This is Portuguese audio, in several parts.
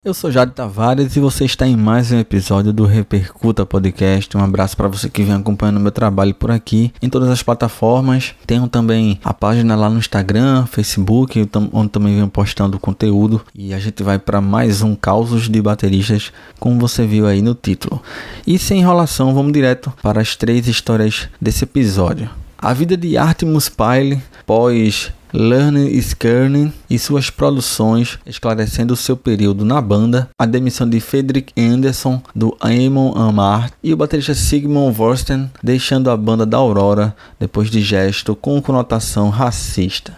Eu sou Jade Tavares e você está em mais um episódio do Repercuta Podcast. Um abraço para você que vem acompanhando meu trabalho por aqui em todas as plataformas. Tenho também a página lá no Instagram, Facebook, onde também venho postando conteúdo. E a gente vai para mais um Causos de Bateristas, como você viu aí no título. E sem enrolação, vamos direto para as 3 histórias desse episódio. A vida de Artemus Pyle pós Learning is Learning e suas produções, esclarecendo seu período na banda, a demissão de Fredrik Andersson do Amon Amarth e o baterista Sigmund Vorsten deixando a banda da Aurora depois de gesto com conotação racista.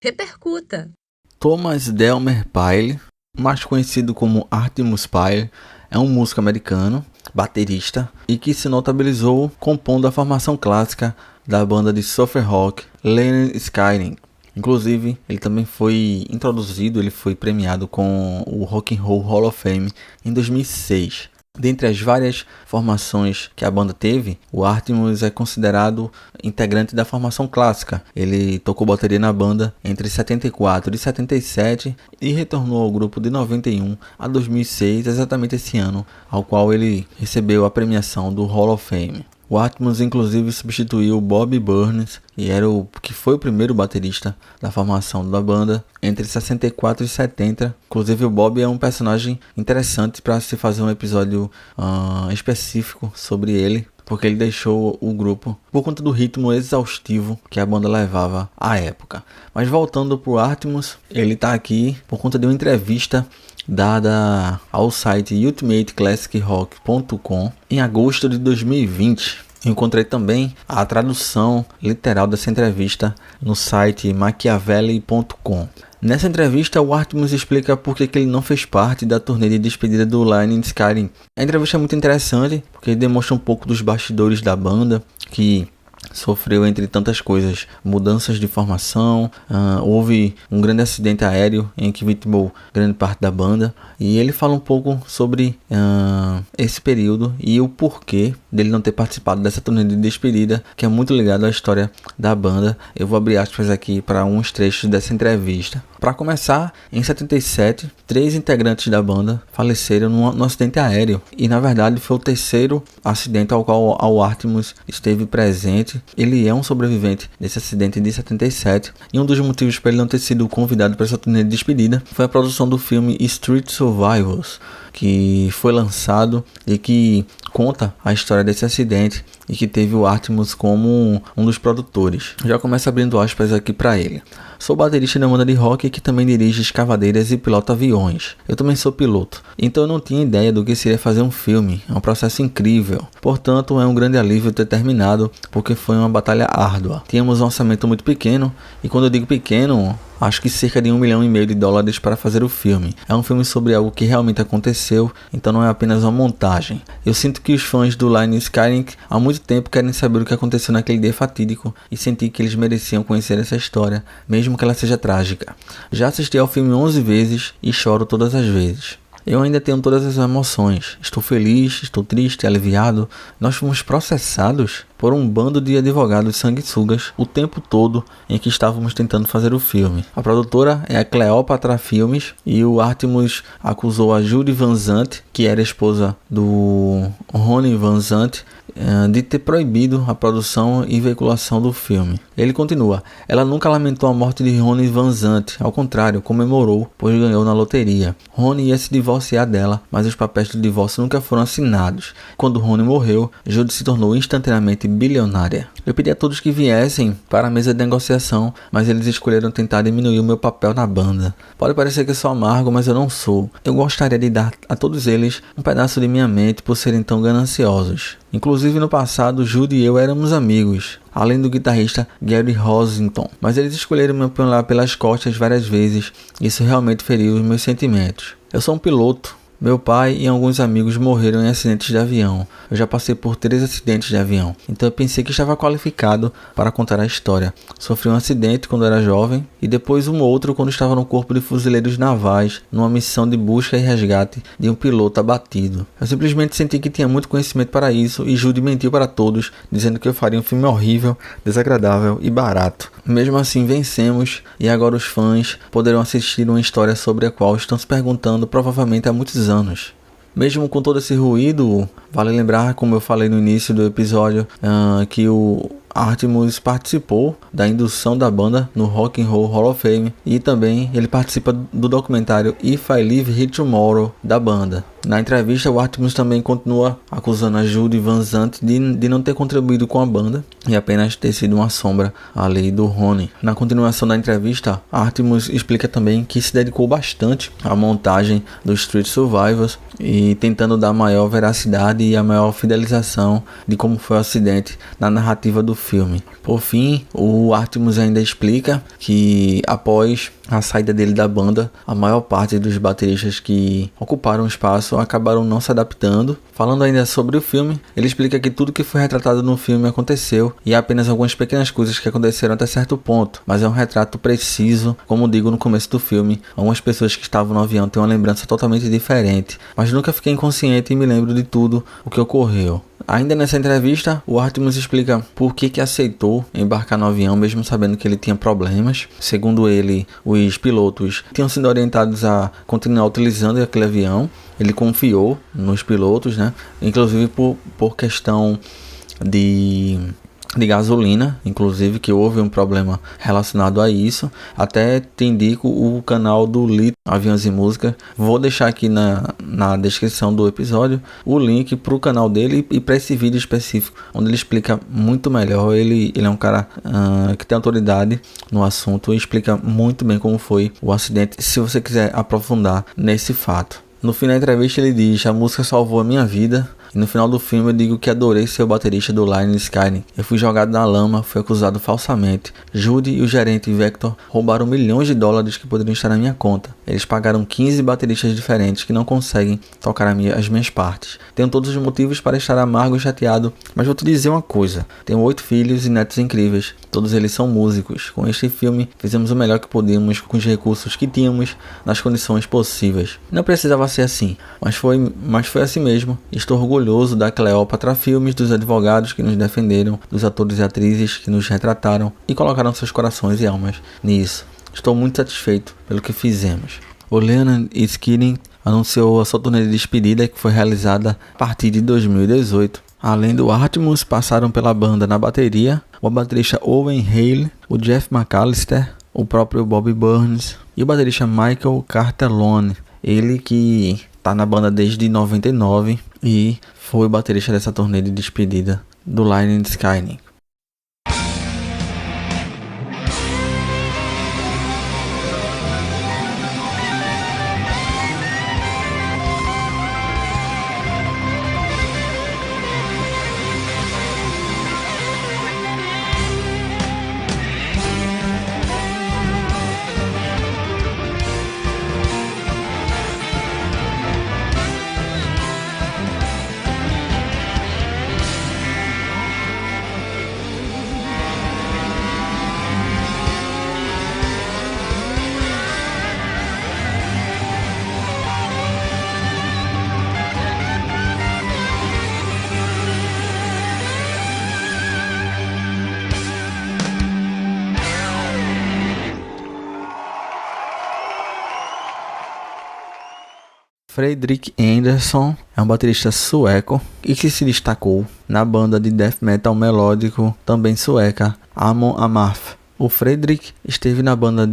Repercuta. Thomas Delmer Pyle, mais conhecido como Artemus Pyle, é um músico americano, baterista, e que se notabilizou compondo a formação clássica da banda de surf rock Lynyrd Skynyrd. Inclusive, ele também foi introduzido, ele foi premiado com o Rock and Roll Hall of Fame em 2006. Dentre as várias formações que a banda teve, o Artemus é considerado integrante da formação clássica. Ele tocou bateria na banda entre 74 e 77 e retornou ao grupo de 91 a 2006, exatamente esse ano, ao qual ele recebeu a premiação do Hall of Fame. O Artemus inclusive substituiu Bob Burns, que foi o primeiro baterista da formação da banda entre 64 e 70. Inclusive o Bob é um personagem interessante para se fazer um episódio específico sobre ele, porque ele deixou o grupo por conta do ritmo exaustivo que a banda levava à época. Mas voltando para o Artemus, ele está aqui por conta de uma entrevista dada ao site ultimateclassic.rock.com em agosto de 2020. Encontrei também a tradução literal dessa entrevista no site machiavelli.com. Nessa entrevista, o Artemus explica por que ele não fez parte da turnê de despedida do Lynyrd Skynyrd. A entrevista é muito interessante porque demonstra um pouco dos bastidores da banda, que sofreu, entre tantas coisas, mudanças de formação, houve um grande acidente aéreo em que vitimou grande parte da banda, e ele fala um pouco sobre esse período e o porquê dele não ter participado dessa turnê de despedida, que é muito ligado à história da banda. Eu vou abrir aspas aqui para uns trechos dessa entrevista. Para começar, em 77, 3 integrantes da banda faleceram num acidente aéreo, e na verdade foi o terceiro acidente ao qual o Artemus esteve presente. Ele é um sobrevivente desse acidente de 77, e um dos motivos para ele não ter sido convidado para essa turnê de despedida foi a produção do filme Street Survivors, que foi lançado e que conta a história desse acidente e que teve o Artemus como um dos produtores. Já começa abrindo aspas aqui para ele. Sou baterista da banda de rock que também dirige escavadeiras e pilota aviões. Eu também sou piloto, então eu não tinha ideia do que seria fazer um filme. É um processo incrível. Portanto, é um grande alívio ter terminado, porque foi uma batalha árdua. Tínhamos um orçamento muito pequeno, e quando eu digo pequeno, acho que cerca de $1,5 milhão para fazer o filme. É um filme sobre algo que realmente aconteceu, então não é apenas uma montagem. Eu sinto que os fãs do Lynyrd Skynyrd há muito tempo querem saber o que aconteceu naquele dia fatídico, e senti que eles mereciam conhecer essa história, mesmo que ela seja trágica. Já assisti ao filme 11 vezes e choro todas as vezes. Eu ainda tenho todas as emoções. Estou feliz, estou triste, aliviado. Nós fomos processados por um bando de advogados sanguessugas o tempo todo em que estávamos tentando fazer o filme. A produtora é a Cleopatra Filmes, e o Artemus acusou a Judy Van Zandt, que era esposa do Ronnie Van Zandt, de ter proibido a produção e veiculação do filme. Ele continua: ela nunca lamentou a morte de Ronnie Van Zandt, ao contrário, comemorou, pois ganhou na loteria. Ronnie ia se divorciar dela, mas os papéis do divórcio nunca foram assinados. Quando Ronnie morreu, Judy se tornou instantaneamente bilionária. Eu pedi a todos que viessem para a mesa de negociação, mas eles escolheram tentar diminuir o meu papel na banda. Pode parecer que sou amargo, mas eu não sou. Eu gostaria de dar a todos eles um pedaço de minha mente por serem tão gananciosos. Inclusive no passado, Judy e eu éramos amigos, além do guitarrista Gary Rossington, mas eles escolheram me apunhalar pelas costas várias vezes. Isso realmente feriu os meus sentimentos. Eu sou um piloto, Meu pai e alguns amigos morreram em acidentes de avião. Eu já passei por 3 acidentes de avião, então eu pensei que estava qualificado para contar a história. Sofri um acidente quando era jovem e depois um outro quando estava no corpo de fuzileiros navais, numa missão de busca e resgate de um piloto abatido. Eu simplesmente senti que tinha muito conhecimento para isso e Judy mentiu para todos, dizendo que eu faria um filme horrível, desagradável e barato. Mesmo assim vencemos e agora os fãs poderão assistir uma história sobre a qual estão se perguntando provavelmente há muitos anos. Mesmo com todo esse ruído, vale lembrar, como eu falei no início do episódio, que o Artemus participou da indução da banda no Rock and Roll Hall of Fame e também ele participa do documentário If I Live Here Tomorrow da banda. Na entrevista, o Artemus também continua acusando a Judy Van Zandt de não ter contribuído com a banda e apenas ter sido uma sombra ali do Ronnie. Na continuação da entrevista, Artemus explica também que se dedicou bastante à montagem do Street Survivors e tentando dar maior veracidade e a maior fidelização de como foi o acidente na narrativa do filme. Por fim, o Artemus ainda explica que após a saída dele da banda, a maior parte dos bateristas que ocuparam o espaço acabaram não se adaptando. Falando ainda sobre o filme, ele explica que tudo que foi retratado no filme aconteceu e há apenas algumas pequenas coisas que aconteceram até certo ponto, mas é um retrato preciso. Como digo no começo do filme, algumas pessoas que estavam no avião têm uma lembrança totalmente diferente, mas nunca fiquei inconsciente e me lembro de tudo o que ocorreu. Ainda nessa entrevista, o Artemus explica por que aceitou embarcar no avião mesmo sabendo que ele tinha problemas. Segundo ele, os pilotos tinham sido orientados a continuar utilizando aquele avião. Ele confiou nos pilotos, né? Inclusive por questão de gasolina, inclusive, que houve um problema relacionado a isso. Até te indico o canal do Lito Aviões e Música. Vou deixar aqui na descrição do episódio o link para o canal dele e para esse vídeo específico, onde ele explica muito melhor. Ele é um cara que tem autoridade no assunto e explica muito bem como foi o acidente, se você quiser aprofundar nesse fato. No fim da entrevista ele diz: a música salvou a minha vida. E no final do filme eu digo que adorei ser o baterista do Lynyrd Skynyrd. Eu fui jogado na lama, fui acusado falsamente. Judy e o gerente Vector roubaram milhões de dólares que poderiam estar na minha conta. Eles pagaram 15 bateristas diferentes que não conseguem tocar as minhas partes. Tenho todos os motivos para estar amargo e chateado, mas vou te dizer uma coisa. Tenho 8 filhos e netos incríveis. Todos eles são músicos. Com este filme fizemos o melhor que podíamos com os recursos que tínhamos, nas condições possíveis. Não precisava ser assim, mas foi assim mesmo. Estou orgulhoso da Cleópatra Filmes, dos advogados que nos defenderam, dos atores e atrizes que nos retrataram e colocaram seus corações e almas nisso. Estou muito satisfeito pelo que fizemos. O Lynyrd Skynyrd anunciou a sua turnê de despedida, que foi realizada a partir de 2018. Além do Artemus, passaram pela banda na bateria o baterista Owen Hale, o Jeff McAllister, o próprio Bobby Burns e o baterista Michael Cartellone. Ele que está na banda desde 99 e foi o baterista dessa turnê de despedida do Lynyrd Skynyrd. Fredrik Andersson é um baterista sueco e que se destacou na banda de death metal melódico também sueca Amon Amarth. O Fredrik esteve na banda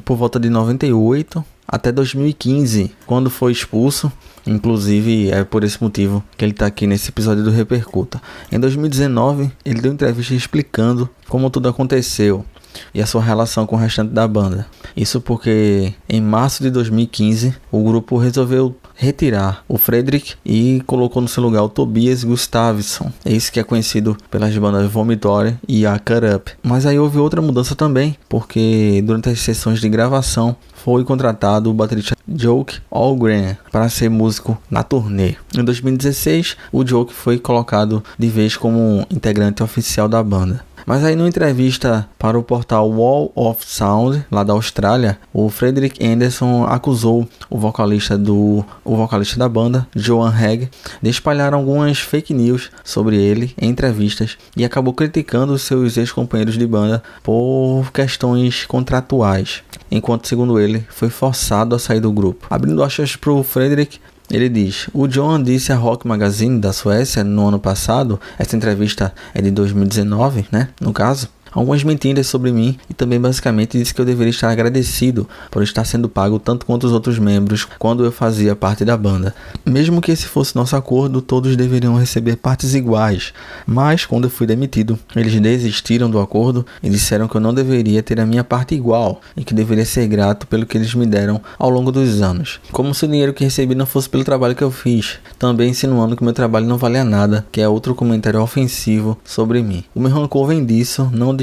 por volta de 98 até 2015, quando foi expulso. Inclusive é por esse motivo que ele está aqui nesse episódio do Repercuta. Em 2019 ele deu entrevista explicando como tudo aconteceu e a sua relação com o restante da banda. Isso porque em março de 2015 o grupo resolveu retirar o Fredrik e colocou no seu lugar o Tobias Gustafsson, esse que é conhecido pelas bandas Vomitory e a Cut Up. Mas aí houve outra mudança também, porque durante as sessões de gravação foi contratado o baterista Joke Algren para ser músico na turnê. Em 2016, o Joke foi colocado de vez como integrante oficial da banda. Mas aí, numa entrevista para o portal Wall of Sound, lá da Austrália, o Fredrik Andersson acusou o vocalista da banda, Johan Hegg, de espalhar algumas fake news sobre ele em entrevistas e acabou criticando os seus ex-companheiros de banda por questões contratuais, enquanto, segundo ele, foi forçado a sair do grupo. Abrindo aspas para o Fredrik, ele diz: o Johan disse à Rock Magazine da Suécia no ano passado, essa entrevista é de 2019, né, no caso, algumas mentiras sobre mim e também basicamente disse que eu deveria estar agradecido por estar sendo pago tanto quanto os outros membros quando eu fazia parte da banda. Mesmo que esse fosse nosso acordo, todos deveriam receber partes iguais, mas quando eu fui demitido, eles desistiram do acordo e disseram que eu não deveria ter a minha parte igual e que deveria ser grato pelo que eles me deram ao longo dos anos, como se o dinheiro que recebi não fosse pelo trabalho que eu fiz, também insinuando que meu trabalho não valia nada, que é outro comentário ofensivo sobre mim. O meu rancor vem disso, não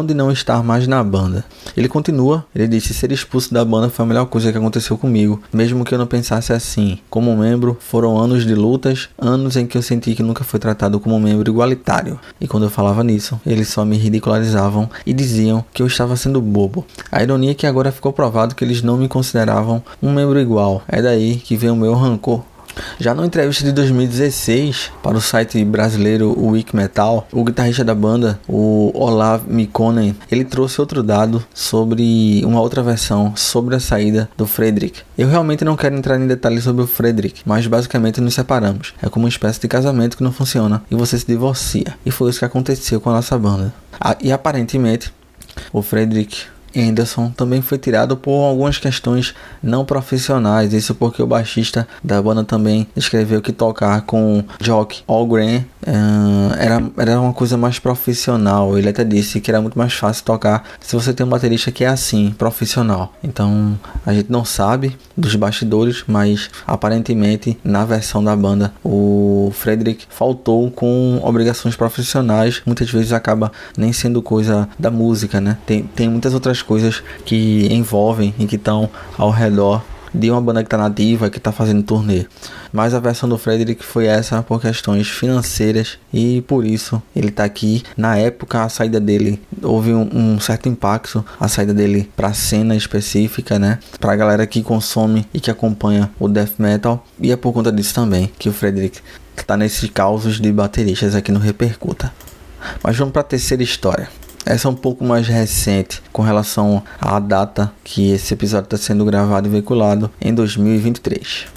de não estar mais na banda. Ele continua, ele disse: ser expulso da banda foi a melhor coisa que aconteceu comigo, mesmo que eu não pensasse assim. Como membro, foram anos de lutas, anos em que eu senti que nunca fui tratado como um membro igualitário. E quando eu falava nisso, eles só me ridicularizavam e diziam que eu estava sendo bobo. A ironia é que agora ficou provado que eles não me consideravam um membro igual. É daí que vem o meu rancor. Já na entrevista de 2016 para o site brasileiro Wiki Metal, o guitarrista da banda, o Olav Mikkonen, ele trouxe outro dado sobre uma outra versão sobre a saída do Fredrik. Eu realmente não quero entrar em detalhes sobre o Fredrik, mas basicamente nos separamos. É como uma espécie de casamento que não funciona e você se divorcia. E foi isso que aconteceu com a nossa banda. E aparentemente o Fredrik Andersson também foi tirado por algumas questões não profissionais. Isso porque o baixista da banda também descreveu que tocar com Jock Algren era uma coisa mais profissional. Ele até disse que era muito mais fácil tocar se você tem um baterista que é assim, profissional. Então a gente não sabe dos bastidores, mas aparentemente na versão da banda o Fredrik faltou com obrigações profissionais. Muitas vezes acaba nem sendo coisa da música, né? Tem muitas outras coisas que envolvem e que estão ao redor de uma banda que está nativa, que está fazendo turnê. Mas a versão do Fredrik foi essa por questões financeiras e por isso ele está aqui. Na época a saída dele, houve um certo impacto, a saída dele para a cena específica, né, para a galera que consome e que acompanha o death metal, e é por conta disso também que o Fredrik está nesses causos de bateristas aqui no Repercuta. Mas vamos para a terceira história. Essa é um pouco mais recente com relação à data que esse episódio está sendo gravado e veiculado, em 2023.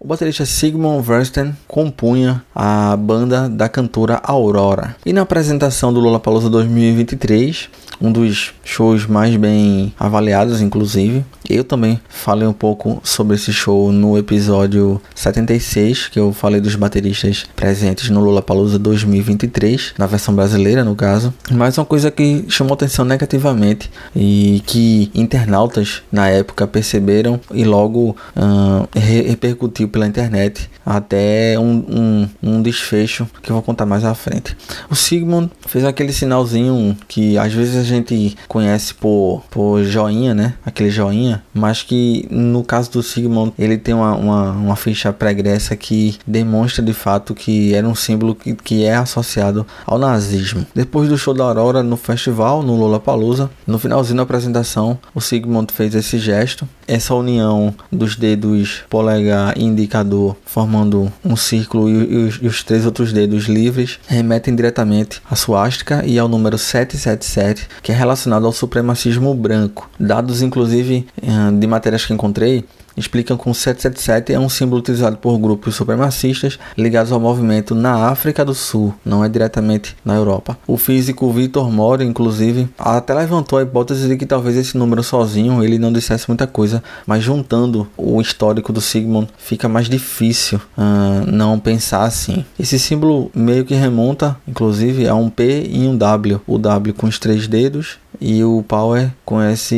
O baterista Sigmund Versten compunha a banda da cantora Aurora. E na apresentação do Lollapalooza 2023, um dos shows mais bem avaliados, inclusive, eu também falei um pouco sobre esse show no episódio 76, que eu falei dos bateristas presentes no Lollapalooza 2023, na versão brasileira, no caso. Mas uma coisa que chamou atenção negativamente e que internautas na época perceberam e logo repercutiu pela internet até um desfecho que eu vou contar mais à frente. O Sigmund fez aquele sinalzinho que às vezes a gente conhece por joinha, né? Aquele joinha, mas que no caso do Sigmund ele tem uma ficha pregressa que demonstra de fato que era um símbolo que é associado ao nazismo. Depois do show da Aurora no festival, no Lollapalooza, no finalzinho da apresentação, o Sigmund fez esse gesto. essa união dos dedos polegar e indicador formando um círculo e os 3 outros dedos livres remetem diretamente à suástica e ao número 777, que é relacionado ao supremacismo branco. Dados inclusive de matérias que encontrei explicam que o 777 é um símbolo utilizado por grupos supremacistas ligados ao movimento na África do Sul, não é diretamente na Europa. O físico Victor Mori, inclusive, até levantou a hipótese de que talvez esse número sozinho ele não dissesse muita coisa, mas juntando o histórico do Sigmund fica mais difícil não pensar assim. Esse símbolo meio que remonta, inclusive, a um P e um W, o W com os 3 dedos e o power com essa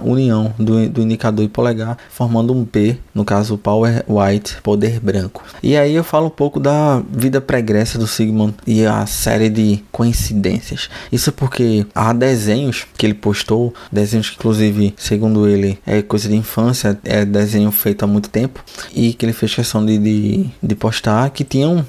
união do indicador e polegar, formando um P, no caso power white, poder branco. E aí eu falo um pouco da vida pregressa do Sigmund e a série de coincidências. Isso porque há desenhos que ele postou, desenhos que inclusive, segundo ele, é coisa de infância, é desenho feito há muito tempo, e que ele fez questão de postar, que tinham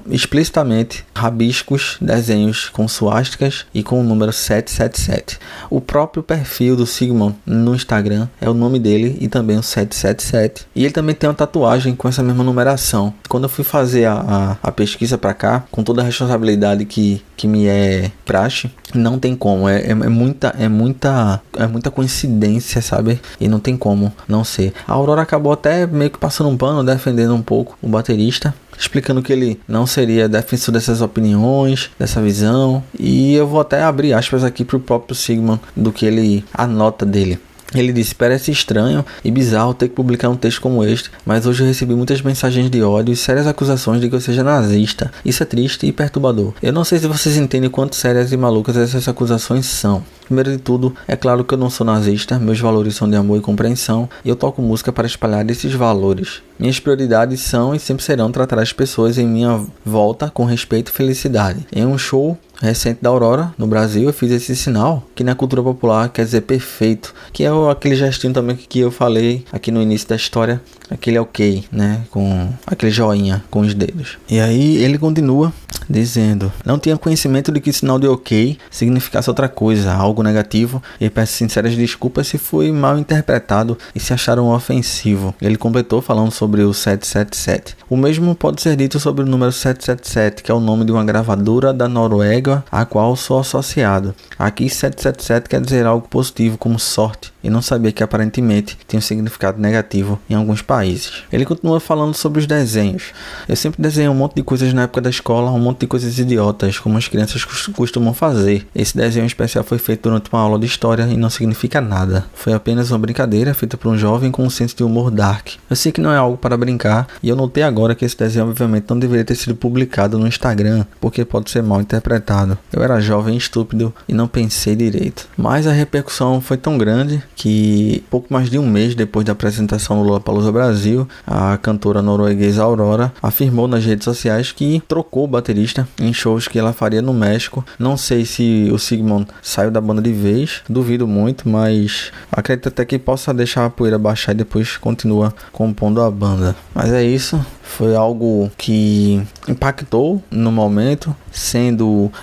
explicitamente rabiscos, desenhos com suásticas e com o número 777. O próprio perfil do Sigmund no Instagram é o nome dele e também o 777. E ele também tem uma tatuagem com essa mesma numeração. Quando eu fui fazer a pesquisa para cá, com toda a responsabilidade que me é praxe, não tem como. É muita coincidência, sabe? E não tem como não ser. A Aurora acabou até meio que passando um pano, defendendo um pouco o baterista, explicando que ele não seria defensor dessas opiniões, dessa visão. E eu vou até abrir aspas aqui para o próprio Sigmund, do que ele anota dele. Ele disse: parece estranho e bizarro ter que publicar um texto como este, mas hoje eu recebi muitas mensagens de ódio e sérias acusações de que eu seja nazista. Isso é triste e perturbador. Eu não sei se vocês entendem quanto sérias e malucas essas acusações são. Primeiro de tudo, é claro que eu não sou nazista, meus valores são de amor e compreensão, e eu toco música para espalhar esses valores. Minhas prioridades são e sempre serão tratar as pessoas em minha volta com respeito e felicidade. Em um show recente da Aurora, no Brasil, eu fiz esse sinal, que na cultura popular quer dizer perfeito, que é aquele gestinho também que eu falei aqui no início da história, aquele ok, né, com aquele joinha com os dedos. E aí ele continua dizendo: não tinha conhecimento de que sinal de ok significasse outra coisa, algo negativo, e peço sinceras desculpas se fui mal interpretado e se acharam ofensivo. Ele completou falando sobre o 777. O mesmo pode ser dito sobre o número 777, que é o nome de uma gravadora da Noruega a qual sou associado. Aqui 777 quer dizer algo positivo, como sorte, e não sabia que aparentemente tinha um significado negativo em alguns países. Ele continua falando sobre os desenhos. Eu sempre desenhei um monte de coisas na época da escola, um monte de coisas idiotas, como as crianças costumam fazer. Esse desenho especial foi feito durante uma aula de história e não significa nada. Foi apenas uma brincadeira feita por um jovem com um senso de humor dark. Eu sei que não é algo para brincar, e eu notei agora que esse desenho obviamente não deveria ter sido publicado no Instagram, porque pode ser mal interpretado. Eu era jovem e estúpido e não pensei direito. Mas a repercussão foi tão grande que pouco mais de um mês depois da apresentação no Lollapalooza Brasil, a cantora norueguesa Aurora afirmou nas redes sociais que trocou o baterista em shows que ela faria no México. Não sei se o Sigmund saiu da banda de vez, duvido muito, mas acredito até que possa deixar a poeira baixar e depois continua compondo a banda. Mas é isso. Foi algo que impactou no momento,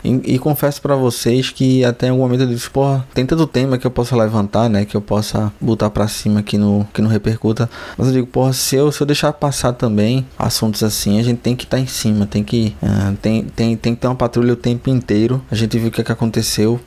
e confesso pra vocês que até em algum momento eu disse: porra, tem tanto tema que eu possa levantar, né, que eu possa botar pra cima que não repercuta. Mas eu digo: porra, se eu deixar passar também assuntos assim, a gente tem que estar em cima, tem que ter uma patrulha o tempo inteiro. A gente viu o que aconteceu,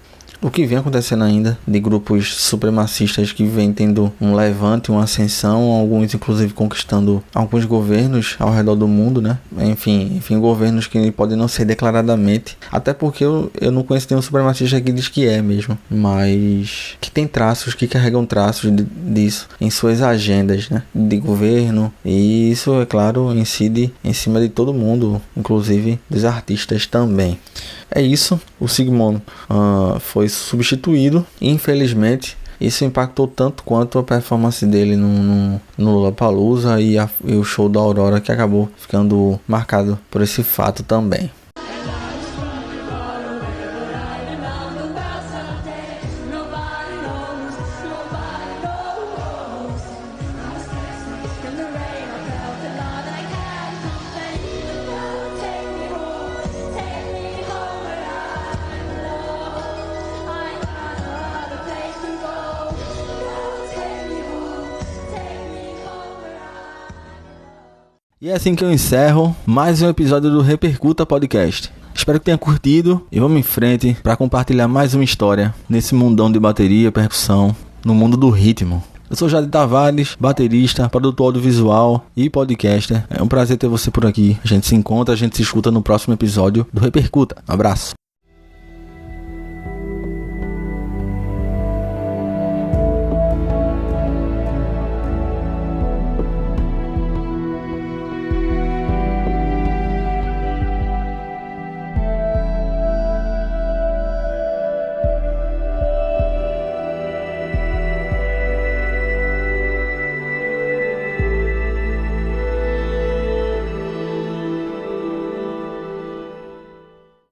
o que vem acontecendo ainda, de grupos supremacistas que vem tendo um levante, uma ascensão, alguns inclusive conquistando alguns governos ao redor do mundo, né? Enfim, governos que podem não ser declaradamente, até porque eu não conheço nenhum supremacista que diz que é mesmo, mas que tem traços, que carregam traços disso em suas agendas, né, de governo, e isso, é claro, incide em cima de todo mundo, inclusive dos artistas também. É isso, o Sigmund foi substituído, infelizmente. Isso impactou tanto quanto a performance dele no Lollapalooza e o show da Aurora, que acabou ficando marcado por esse fato também. E é assim que eu encerro mais um episódio do Repercuta Podcast. Espero que tenha curtido e vamos em frente para compartilhar mais uma história nesse mundão de bateria, percussão, no mundo do ritmo. Eu sou Jadir Tavares, baterista, produtor audiovisual e podcaster. É um prazer ter você por aqui. A gente se encontra, a gente se escuta no próximo episódio do Repercuta. Um abraço.